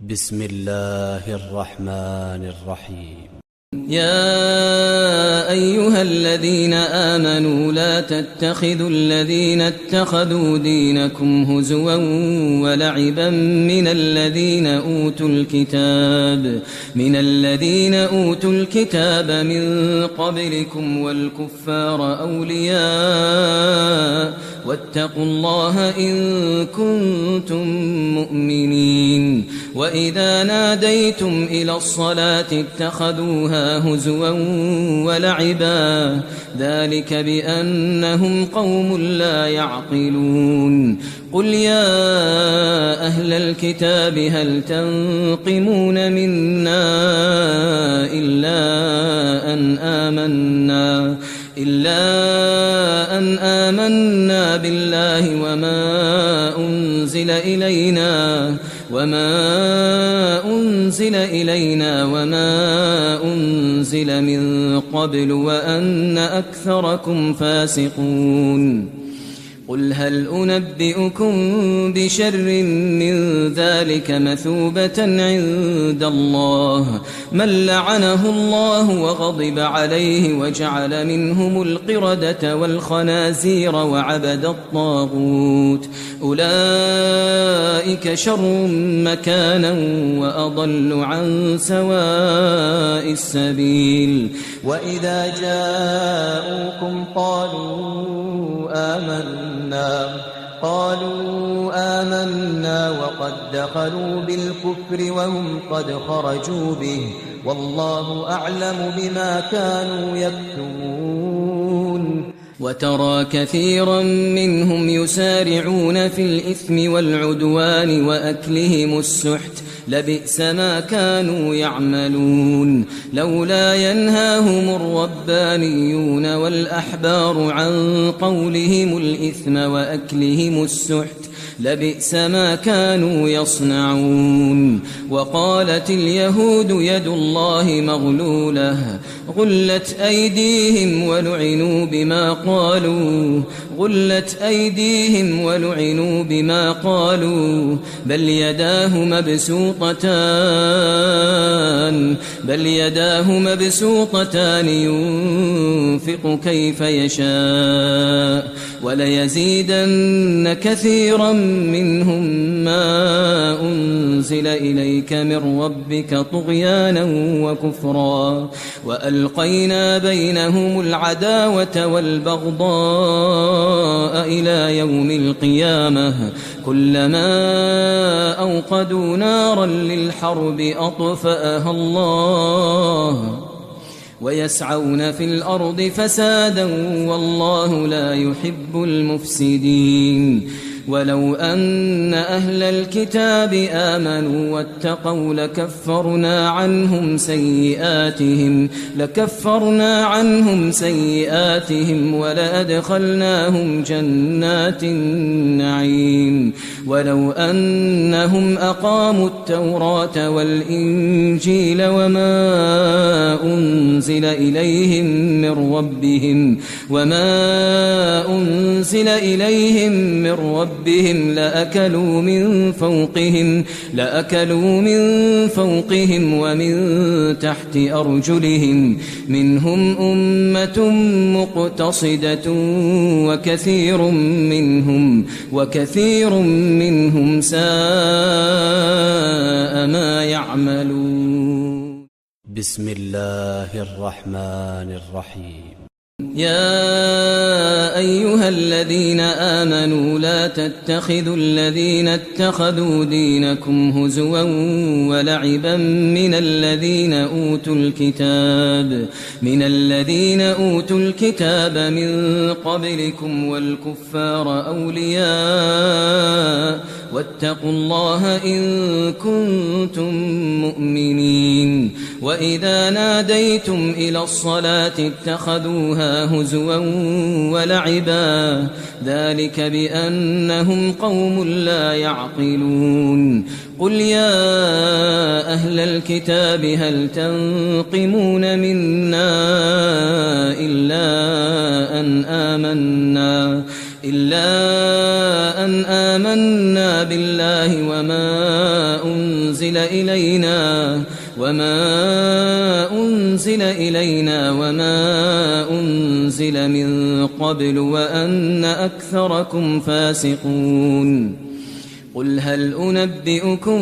بسم الله الرحمن الرحيم. يا أيها الذين آمنوا لا تتخذوا الذين اتخذوا دينكم هزوا ولعبا من الذين أوتوا الكتاب من قبلكم والكفار أولياء واتقوا الله إن كنتم مؤمنين. وإذا ناديتم إلى الصلاة اتخذوها هزوا ولعبا ذلك بأنهم قوم لا يعقلون. قل يا أهل الكتاب هل تنقمون منا إلا أن آمنا بالله وما أنزل إلينا وما أنزل من قبل وأن أكثركم فاسقون. قل هل أنبئكم بشر من ذلك مثوبة عند الله من لعنه الله وغضب عليه وجعل منهم القردة والخنازير وعبد الطاغوت أولئك شر مكانا وأضل عن سواء السبيل. وإذا جاءوكم قالوا آمنا وقد دخلوا بالكفر وهم قد خرجوا به والله أعلم بما كانوا يكتمون. وترى كثيرا منهم يسارعون في الإثم والعدوان وأكلهم السحت لبئس ما كانوا يعملون. لولا ينهاهم الربانيون والأحبار عن قولهم الإثم وأكلهم السحت لبئس ما كانوا يصنعون. وقالت اليهود يد الله مغلولة غلت أيديهم ولعنوا بما قالوا بل يداه مبسوطتان ينفق كيف يشاء وليزيدن كثيرا منهم ما أنزل إليك من ربك طغيانا وكفرا وألقينا بينهم العداوة والبغضاء إلى يوم القيامة كلما أوقدوا نارا للحرب أطفأها الله ويسعون في الأرض فسادا والله لا يحب المفسدين. ولو أن أهل الكتاب آمنوا واتقوا لكفرنا عنهم سيئاتهم ولأدخلناهم جنات النعيم. ولو أنهم أقاموا التوراة والإنجيل وما أنزل إليهم من ربهم لأكلوا من فوقهم ومن تحت أرجلهم منهم أمة مقتصدة وكثير منهم ساء ما يعملون. بسم الله الرحمن الرحيم. يا أيها الذين آمنوا لا تتخذوا الذين اتخذوا دينكم هزوا ولعبا من الذين أوتوا الكتاب من قبلكم والكفار أولياء واتقوا الله إن كنتم مؤمنين. وإذا ناديتم إلى الصلاة اتخذوها هزوا ولعبا ذلك بأنهم قوم لا يعقلون. قل يا أهل الكتاب هل تنقمون منا إلا أن آمنا بالله وما أنزل إلينا وما أنزل من قبل وأن أكثركم فاسقون قل هل أنبئكم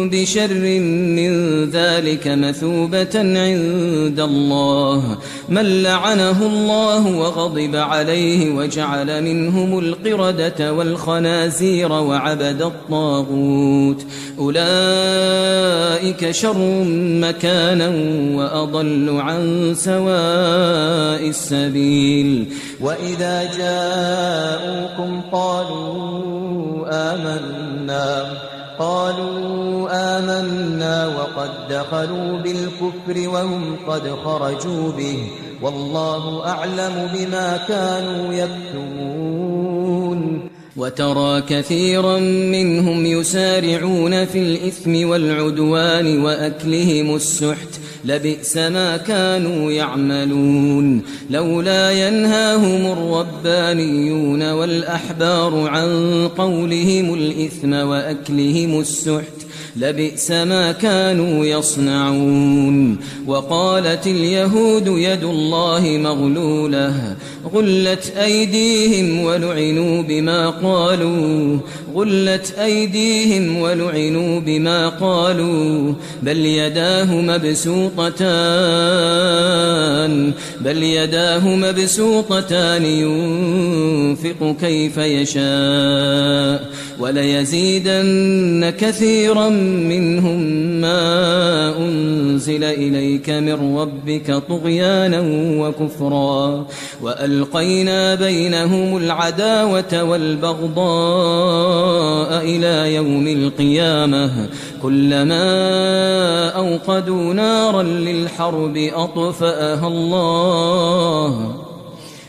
بشر من ذلك مثوبة عند الله من لعنه الله وغضب عليه وجعل منهم القردة والخنازير وعبد الطاغوت أولئك شر مكانا وأضل عن سواء السبيل وإذا جاءوكم قالوا آمنا وقد دخلوا بالكفر وهم قد خرجوا به والله أعلم بما كانوا يكتمون وترى كثيرا منهم يسارعون في الإثم والعدوان وأكلهم السحت لبئس ما كانوا يعملون لولا ينهاهم الربانيون والأحبار عن قولهم الإثم وأكلهم السحت لبئس ما كانوا يصنعون وقالت اليهود يد الله مغلولة غلت أيديهم ولعنوا بما قالوا بل يداه مبسوطتان ينفق كيف يشاء وليزيدن كثيرا منهم ما أنزل إليك من ربك طغيانا وكفرا وألقينا بينهم العداوة والبغضاء إلى يوم القيامة كلما أوقدوا نارا للحرب أطفأها الله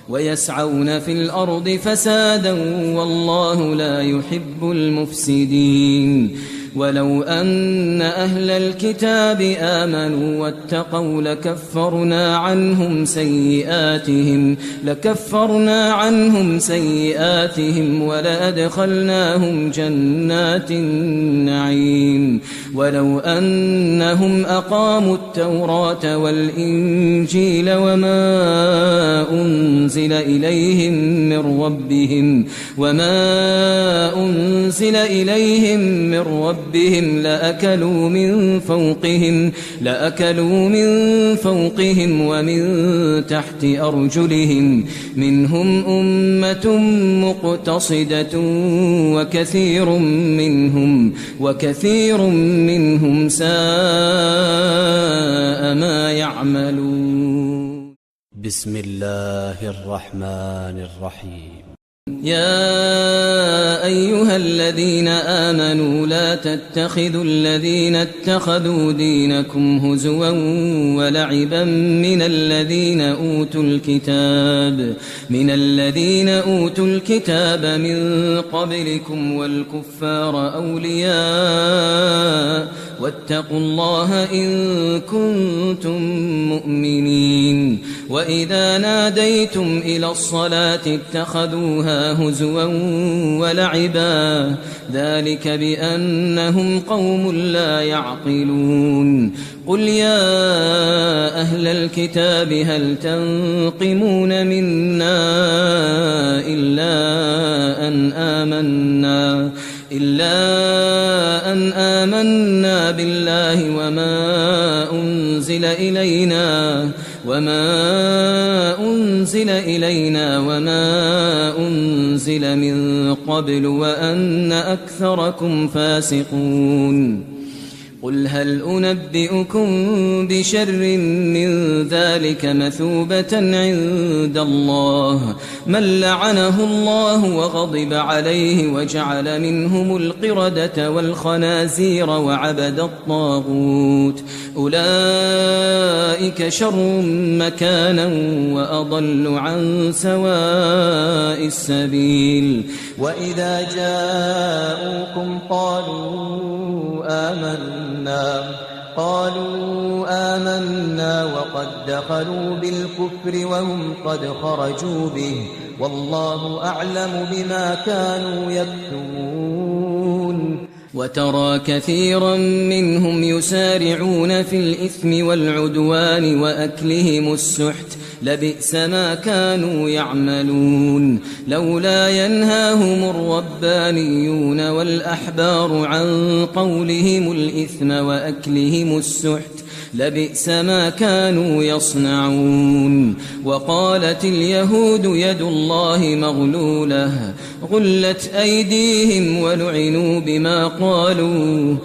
ويسعون في الأرض فسادا والله لا يحب المفسدين ولو أن أهل الكتاب آمنوا واتقوا لكفرنا عنهم سيئاتهم ولأدخلناهم جنات النعيم ولو أنهم أقاموا التوراة والإنجيل وما أنزل إليهم من ربهم لأكلوا من فوقهم ومن تحت أرجلهم منهم أمة مقتصدة وكثير منهم ساء ما يعملون بسم الله الرحمن الرحيم يا أيها الذين آمنوا لا تتخذوا الذين اتخذوا دينكم هزوا ولعبا من الذين أوتوا الكتاب من قبلكم والكفار أولياء واتقوا الله إن كنتم مؤمنين وإذا ناديتم إلى الصلاة اتخذوها هزوا ولعبا ذلك بأنهم قوم لا يعقلون قل يا أهل الكتاب هل تنقمون منا إلا أن آمنا بالله وما أنزل إلينا وما أنزل من قبل وأن أكثركم فاسقون قل هل أنبئكم بشر من ذلك مثوبة عند الله من لعنه الله وغضب عليه وجعل منهم القردة والخنازير وعبد الطاغوت أولئك شر مكانا وأضل عن سواء السبيل وإذا جاءوكم قالوا آمنا وقد دخلوا بالكفر وهم قد خرجوا به والله أعلم بما كانوا يكتمون وترى كثيرا منهم يسارعون في الإثم والعدوان وأكلهم السحت لبئس ما كانوا يعملون لولا ينهاهم الربانيون والأحبار عن قولهم الإثم وأكلهم السحت لبئس ما كانوا يصنعون وقالت اليهود يد الله مغلولة غلت أيديهم ولعنوا بما قالوا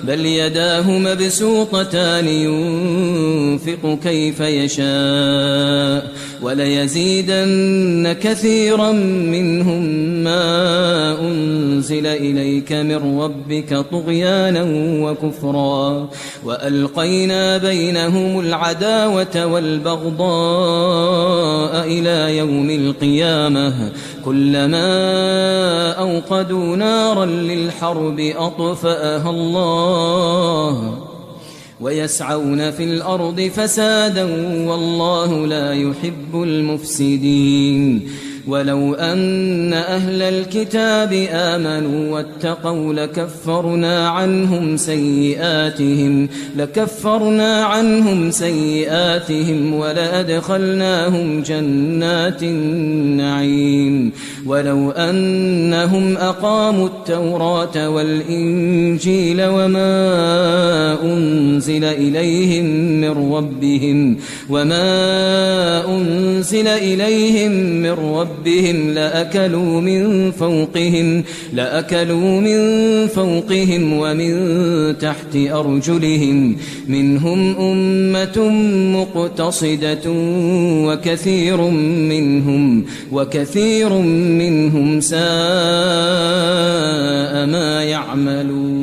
بل يداه مبسوطتان ينفق كيف يشاء وليزيدن كثيرا منهم ما أنزل إليك من ربك طغيانا وكفرا وألقينا بينهم العداوة والبغضاء إلى يوم القيامة كلما أوقدوا نارا للحرب أطفأها الله ويسعون في الأرض فسادا والله لا يحب المفسدين ولو أن أهل الكتاب آمنوا واتقوا لكفرنا عنهم سيئاتهم ولأدخلناهم جنات النعيم ولو أنهم أقاموا التوراة والإنجيل وما أنزل إليهم من ربهم لأكلوا من فوقهم ومن تحت أرجلهم منهم أمة مقتصدة وكثير منهم ساء ما يعملون